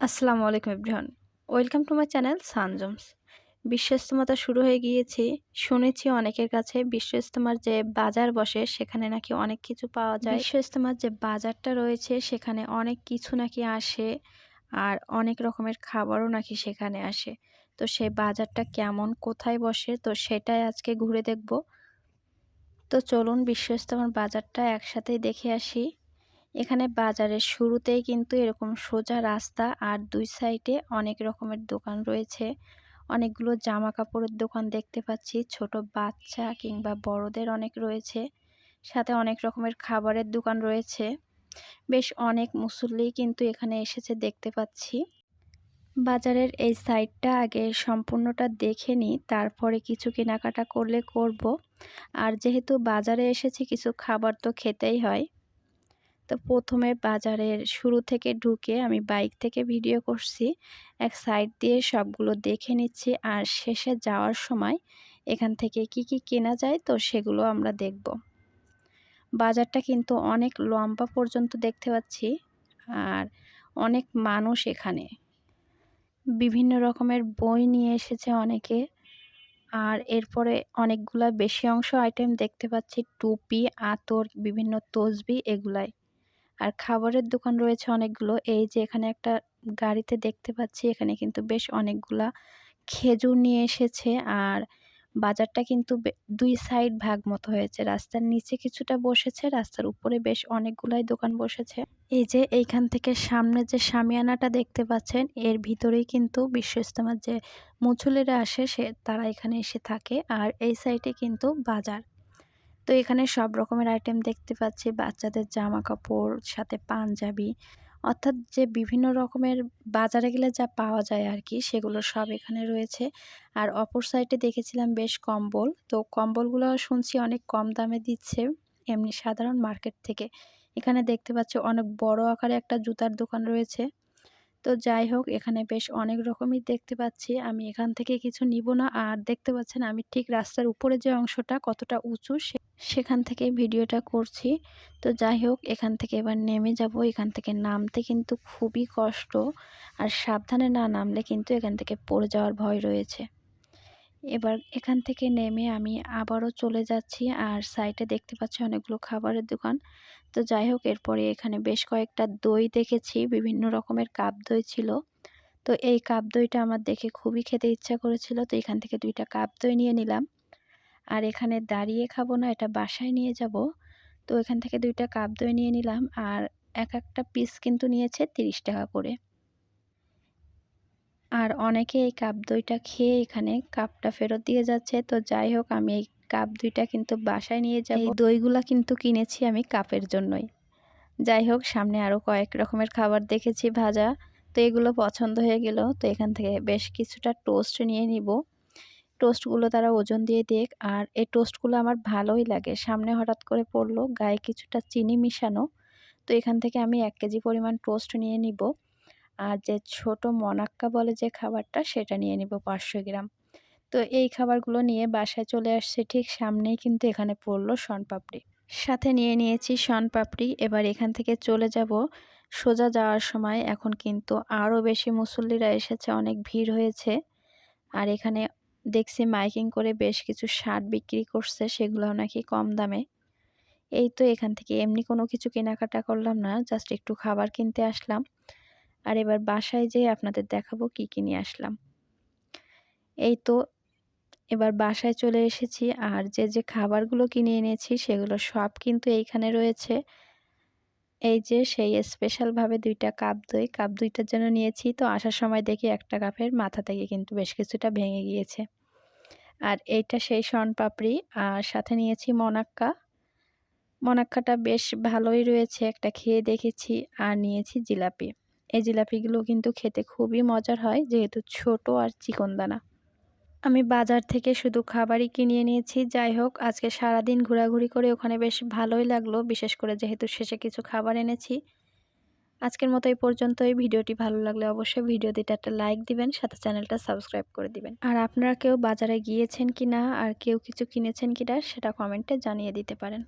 আসসালামু আলাইকুম everyone. Welcome to my channel সানজমস। বিশ্ব ইজতেমা শুরু হয়ে গিয়েছে। শুনেছি অনেকের কাছে বিশ্ব ইজতেমার যে বাজার বসে সেখানে নাকি অনেক কিছু পাওয়া যায়। বিশ্ব ইজতেমার যে বাজারটা রয়েছে সেখানে অনেক কিছু নাকি আসে, আর অনেক রকমের খাবারও নাকি সেখানে আসে। তো সেই বাজারটা কেমন, কোথায় বসে, তো সেটাই আজকে ঘুরে দেখব। তো চলুন বিশ্ব ইজতেমার বাজারটা একসাথেই দেখে আসি। এখানে বাজারের শুরুতেই কিন্তু এরকম সোজা রাস্তা, আর দুই সাইডে অনেক রকমের দোকান রয়েছে। অনেকগুলো জামা কাপড়ের দোকান দেখতে পাচ্ছি, ছোট বাচ্চা কিংবা বড়দের অনেক রয়েছে। সাথে অনেক রকমের খাবারের দোকান রয়েছে। বেশ অনেক মুসল্লি কিন্তু এখানে এসেছে দেখতে পাচ্ছি। বাজারের এই সাইডটা আগে সম্পূর্ণটা দেখে নিই, তারপরে কিছু কেনাকাটা করলে করব। আর যেহেতু বাজারে এসেছি কিছু খাবার তো খেতেই হয়। তো প্রথমে বাজারের শুরু থেকে ঢুকে আমি বাইক থেকে ভিডিও করছি, এক সাইড দিয়ে সবগুলো দেখে নিচ্ছি, আর শেষে যাওয়ার সময় এখান থেকে কি কি কেনা যায় তো সেগুলো আমরা দেখব। বাজারটা কিন্তু অনেক লম্বা পর্যন্ত দেখতে পাচ্ছি, আর অনেক মানুষ এখানে বিভিন্ন রকমের বই নিয়ে এসেছে অনেকে। আর এরপরে অনেকগুলা বেশি অংশ আইটেম দেখতে পাচ্ছি, টুপি, আতর, বিভিন্ন তসবি এগুলাই। আর খাবারের দোকান রয়েছে অনেকগুলো। এই যে এখানে একটা গাড়িতে দেখতে পাচ্ছি, এখানে কিন্তু বেশ অনেকগুলা খেজুর নিয়ে এসেছে। আর বাজারটা কিন্তু দুই সাইড ভাগ মতো হয়েছে, রাস্তার নিচে কিছুটা বসেছে, রাস্তার উপরে বেশ অনেকগুলাই দোকান বসেছে। এই যে এইখান থেকে সামনে যে শামিয়ানাটা দেখতে পাচ্ছেন, এর ভিতরেই কিন্তু বিশ্ব ইজতেমার যে মুসল্লিরা আসে তারা এখানে এসে থাকে। আর এই সাইডে কিন্তু বাজার। তো এখানে সব রকমের আইটেম দেখতে পাচ্ছি, বাচ্চাদের জামা কাপড়, সাথে পাঞ্জাবি, অর্থাৎ যে বিভিন্ন রকমের বাজারে গেলে যা পাওয়া যায় আর কি, সেগুলো সব এখানে রয়েছে। আর অপর সাইডে দেখেছিলাম বেশ কম্বল, তো কম্বলগুলো শুনছি অনেক কম দামে দিচ্ছে এমনি সাধারণ মার্কেট থেকে। এখানে দেখতে পাচ্ছি অনেক বড় আকারে একটা জুতার দোকান রয়েছে। তো যাই হোক, এখানে বেশ অনেক রকমই দেখতে পাচ্ছি। আমি এখান থেকে কিছু নিব না। আর দেখতে পাচ্ছেন আমি ঠিক রাস্তার উপরে যে অংশটা কতটা উঁচু সেখান থেকে ভিডিওটা করছি। তো যাই হোক, এখান থেকে এবার নেমে যাব। এখান থেকে নামতে কিন্তু খুবই কষ্ট, আর সাবধানে না নামলে কিন্তু এখান থেকে পড়ে যাওয়ার ভয় রয়েছে। এবার এখান থেকে নেমে আমি আবারও চলে যাচ্ছি, আর সাইডে দেখতে পাচ্ছি অনেকগুলো খাবারের দোকান। তো যাই হোক, এরপরে এখানে বেশ কয়েকটা দই দেখেছি, বিভিন্ন রকমের কাপ দই ছিল। তো এই কাপ দইটা আমার দেখে খুবই খেতে ইচ্ছা করেছিল, তো এখান থেকে 2টা কাপ দই নিয়ে নিলাম। আর এখানে দাঁড়িয়ে খাবো না, এটা বাসায় নিয়ে যাব। তো এখান থেকে 2টা কাপ দই নিয়ে নিলাম, আর এক একটা পিস কিন্তু নিয়েছে 30 টাকা করে। আর অনেকে এই কাপ দইটা খেয়ে এখানে কাপটা ফেরত দিয়ে যাচ্ছে। তো যাই হোক, আমি এই কাপ দুইটা কিন্তু বাসায় নিয়ে যাব। এই দইগুলা কিন্তু কিনেছি আমি কাপের জন্যই। যাই হোক, সামনে আরও কয়েক রকমের খাবার দেখেছি ভাজা, তো এগুলো পছন্দ হয়ে গেল। তো এখান থেকে বেশ কিছুটা টোস্ট নিয়ে নিব। টোস্টগুলো তারা ওজন দিয়ে দিক, আর এই টোস্টগুলো আমার ভালোই লাগে। সামনে হঠাৎ করে পড়লো, গায়ে কিছুটা চিনি মিশানো। তো এখান থেকে আমি 1 কেজি পরিমাণ টোস্ট নিয়ে নিব। আর যে ছোট মনাক্কা বলে যে খাবারটা, সেটা নিয়ে নিব 500 গ্রাম। তো এই খাবারগুলো নিয়ে বাসায় চলে আসছে, ঠিক সামনেই কিন্তু এখানে পড়লো শনপাপড়ি। সাথে নিয়ে নিয়েছি শনপাপড়ি। এবার এখান থেকে চলে যাব। সোজা যাওয়ার সময় এখন কিন্তু আরও বেশি মুসল্লিরা এসেছে, অনেক ভিড় হয়েছে। আর এখানে দেখছি মাইকিং করে বেশ কিছু শার্ট বিক্রি করছে, সেগুলোও নাকি কম দামে। এই তো এখান থেকে এমনি কোনো কিছু কেনাকাটা করলাম না, জাস্ট একটু খাবার কিনতে আসলাম। আর এবার বাসায় যেয়ে আপনাদের দেখাবো কি কি নিয়ে আসলাম। এই তো এবার বাসায় চলে এসেছি, আর যে খাবারগুলো কিনে এনেছি সেগুলো সব কিন্তু এইখানে রয়েছে। এই যে সেই স্পেশালভাবে 2টা কাপ দই, কাপ 2টার জন্য নিয়েছি। তো আসার সময় দেখি একটা কাপের মাথা থেকে কিন্তু বেশ কিছুটা ভেঙে গিয়েছে। আর এইটা সেই শনপাপড়ি, আর সাথে নিয়েছি মনাক্কা। মনাক্কাটা বেশ ভালোই রয়েছে, একটা খেয়ে দেখেছি। আর নিয়েছি জিলাপি। এই জিলাপিগুলো কিন্তু খেতে খুবই মজার হয়, যেহেতু ছোট আর চিকনদানা। আমি বাজার থেকে শুধু খাবারই কিনে নিয়েছি। যাই হোক, আজকে সারাদিন ঘোরাঘুরি করে ওখানে বেশ ভালোই লাগলো, বিশেষ করে যেহেতু শেষে কিছু খাবার এনেছি। আজকের মতো এই পর্যন্তই। ভিডিওটি ভালো লাগলে অবশ্যই ভিডিওটিতে একটা লাইক দিবেন, সাথে চ্যানেলটা সাবস্ক্রাইব করে দিবেন। আর আপনারা কেউ বাজারে গিয়েছেন কিনা, আর কেউ কিছু কিনেছেন কিনা, সেটা কমেন্টে জানিয়ে দিতে পারেন।